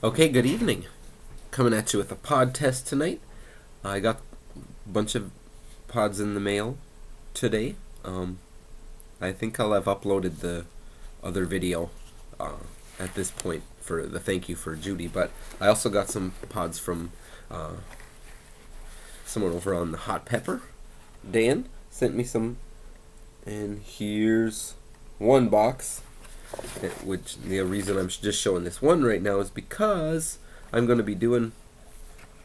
Okay, good evening. Coming at you with a pod test tonight. I got a bunch of pods in the mail today. I think I'll have uploaded the other video uh, at this point for the thank you for Judy, but I also got some pods from someone over on the Hot Pepper. Dan sent me some, and here's one box. Which the reason I'm just showing this one right now is because I'm going to be doing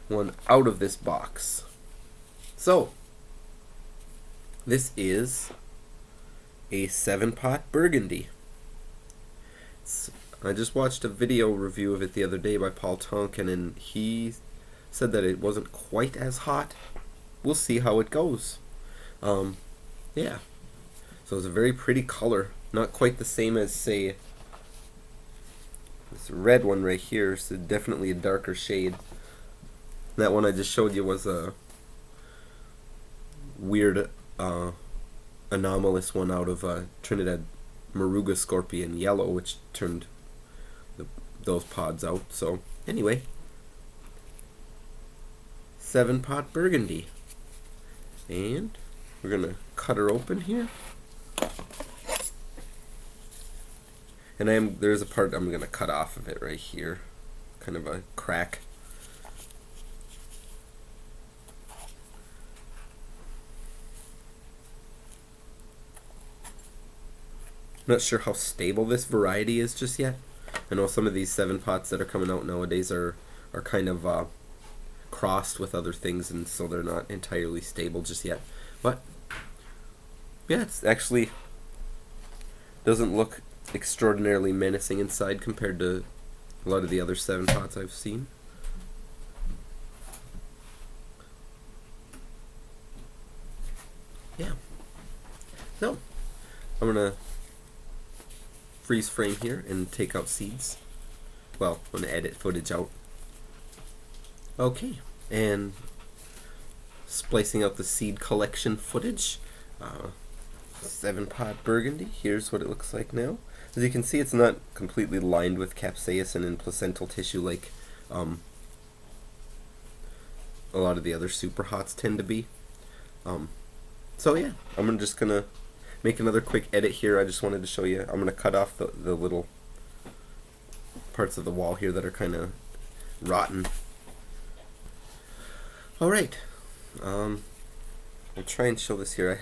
one out of this box. So, this is a 7-pot Burgundy. I just watched a video review of it the other day by Paul Tonkin, and he said that it wasn't quite as hot. We'll see how it goes. Yeah. So it's a very pretty color. Not quite the same as, say, this red one right here. So definitely a darker shade. That one I just showed you was a weird, anomalous one out of Trinidad Moruga Scorpion Yellow, which turned those pods out. So anyway, 7-pot Burgundy. And we're going to cut her open here. And there's a part I'm going to cut off of it right here. Kind of a crack. I'm not sure how stable this variety is just yet. I know some of these 7-pots that are coming out nowadays are kind of crossed with other things, and so they're not entirely stable just yet. But yeah, it's actually doesn't look extraordinarily menacing inside compared to a lot of the other 7-pots I've seen. Yeah. So, I'm going to freeze frame here and take out seeds. Well, I'm going to edit footage out. Okay, and splicing out the seed collection footage. 7-pot Burgundy. Here's what it looks like now. As you can see, it's not completely lined with capsaicin and placental tissue like a lot of the other super hots tend to be. So yeah, I'm just gonna make another quick edit here. I just wanted to show you. I'm gonna cut off the little parts of the wall here that are kind of rotten. All right. I'll try and show this here.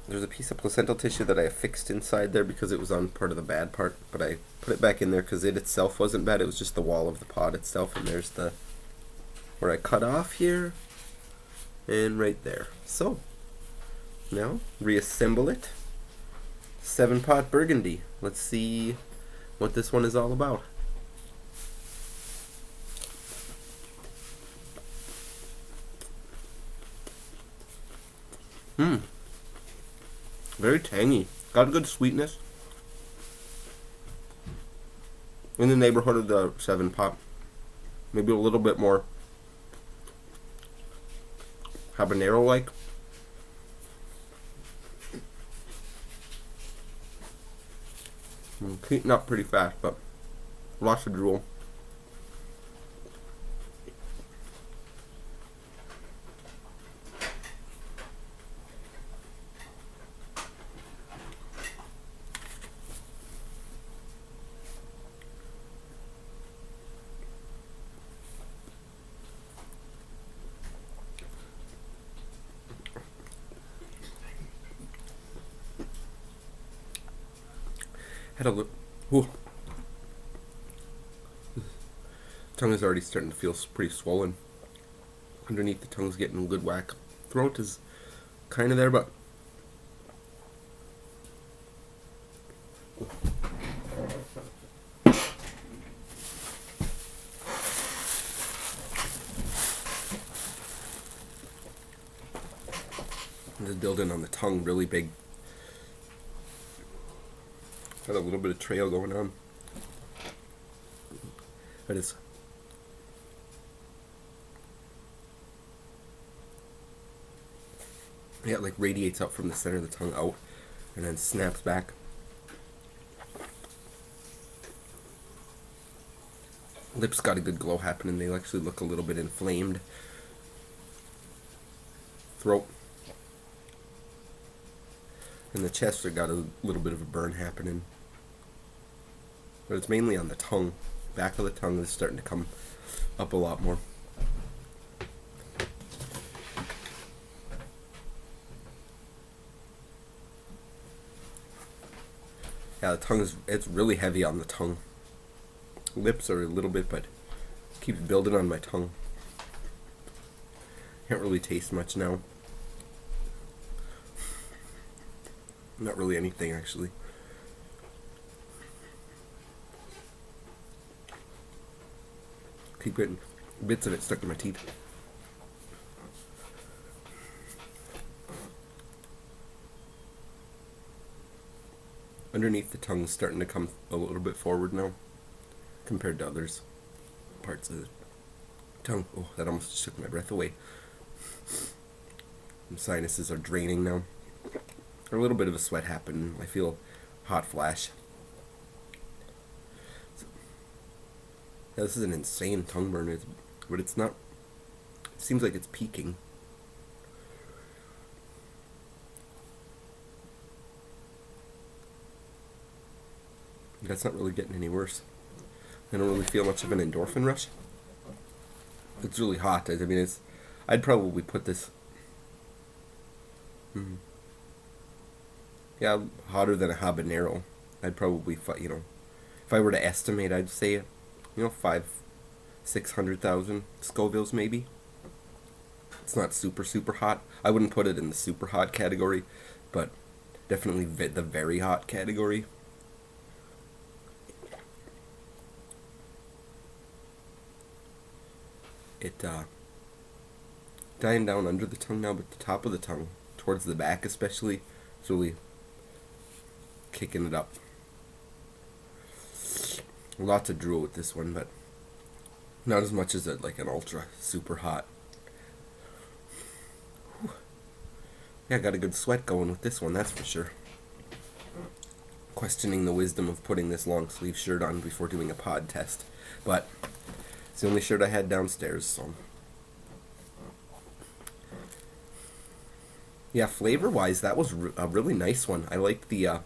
There's a piece of placental tissue that I affixed inside there because it was on part of the bad part, but I put it back in there because it itself wasn't bad. It was just the wall of the pod itself, and there's where I cut off here, and right there. So, now, reassemble it. 7-pot Burgundy. Let's see what this one is all about. Very tangy. Got a good sweetness. In the neighborhood of the 7-pot. Maybe a little bit more habanero-like. Heating up pretty fast, but lots of drool. Had a look. Tongue is already starting to feel pretty swollen. Underneath the tongue's getting a good whack. Throat is kind of there, but just building on the tongue really big. Got a little bit of trail going on. That is. Yeah, it like radiates out from the center of the tongue out and then snaps back. Lips got a good glow happening. They actually look a little bit inflamed. Throat and the chest have got a little bit of a burn happening. But it's mainly on the tongue. Back of the tongue is starting to come up a lot more. Yeah, the tongue it's really heavy on the tongue. Lips are a little bit, but it keeps building on my tongue. Can't really taste much now. Not really anything, actually. Keep getting bits of it stuck in my teeth. Underneath the tongue is starting to come a little bit forward now, compared to others parts of the tongue. Oh, that almost took my breath away. My sinuses are draining now. A little bit of a sweat happened. I feel hot flash. Yeah, this is an insane tongue burn, but it's not. It seems like it's peaking. That's not really getting any worse. I don't really feel much of an endorphin rush. It's really hot. I mean, I'd probably put this. Yeah, hotter than a habanero. I'd probably, if I were to estimate, I'd say, 600,000 Scovilles maybe. It's not super, super hot. I wouldn't put it in the super hot category, but definitely the very hot category. It dying down under the tongue now, but the top of the tongue, towards the back especially, it's really kicking it up. Lots of drool with this one, but not as much as like an ultra super hot. Whew. Yeah, got a good sweat going with this one, that's for sure. Questioning the wisdom of putting this long sleeve shirt on before doing a pod test, but it's the only shirt I had downstairs, so. Yeah, flavor-wise, that was a really nice one. I liked the,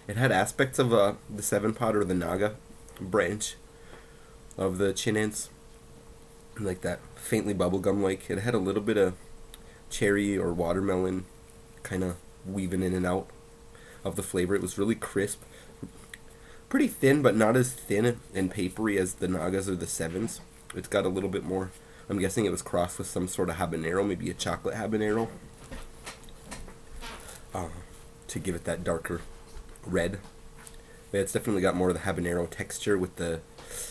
it had aspects of the 7-pot or the Naga branch of the Chinense. Like that faintly bubblegum-like. It had a little bit of cherry or watermelon kind of weaving in and out of the flavor. It was really crisp. Pretty thin, but not as thin and papery as the Nagas or the 7s. It's got a little bit more. I'm guessing it was crossed with some sort of habanero, maybe a chocolate habanero, to give it that darker red. But it's definitely got more of the habanero texture with the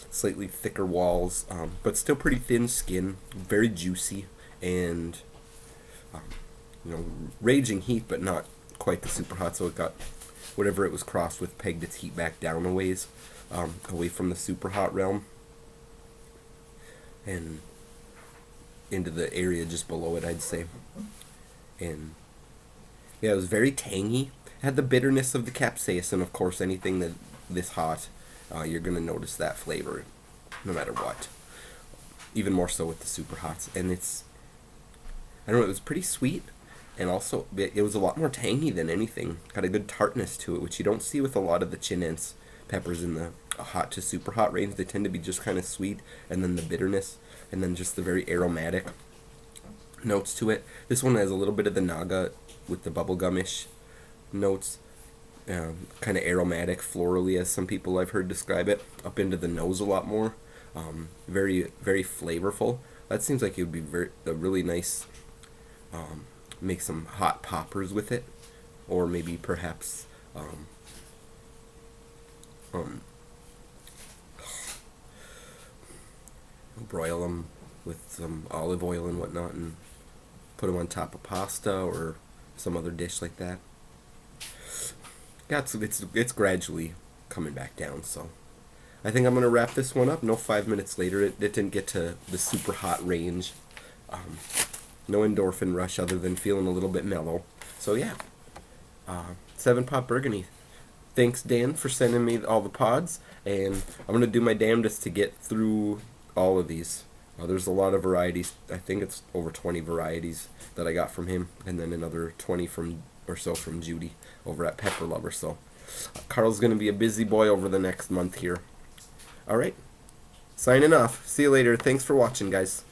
slightly thicker walls, but still pretty thin skin, very juicy, and raging heat, but not quite the super hot. So it got whatever it was crossed with pegged its heat back down a ways, away from the super hot realm and into the area just below it, I'd say. And yeah, it was very tangy. It had the bitterness of the capsaicin, of course. Anything that this hot, you're gonna notice that flavor, no matter what. Even more so with the super hots. And I don't know, it was pretty sweet. And also, it was a lot more tangy than anything. Got a good tartness to it, which you don't see with a lot of the Chinense peppers in the hot to super hot range. They tend to be just kind of sweet, and then the bitterness, and then just the very aromatic notes to it. This one has a little bit of the Naga with the bubblegumish notes, kind of aromatic, florally, as some people I've heard describe it, up into the nose a lot more. Very, very flavorful. That seems like it would be a really nice. Make some hot poppers with it, or maybe perhaps broil them with some olive oil and whatnot, and put them on top of pasta or some other dish like that. Yeah, it's gradually coming back down. So I think I'm gonna wrap this one up. No, 5 minutes later, it didn't get to the super hot range. No endorphin rush other than feeling a little bit mellow. So yeah, 7-pot Burgundy. Thanks, Dan, for sending me all the pods, and I'm gonna do my damnedest to get through all of these. There's a lot of varieties. I think it's over 20 varieties that I got from him, and then another 20 from or so from Judy over at Pepper Lover. So Carl's gonna be a busy boy over the next month here. All right, signing off. See you later. Thanks for watching, guys.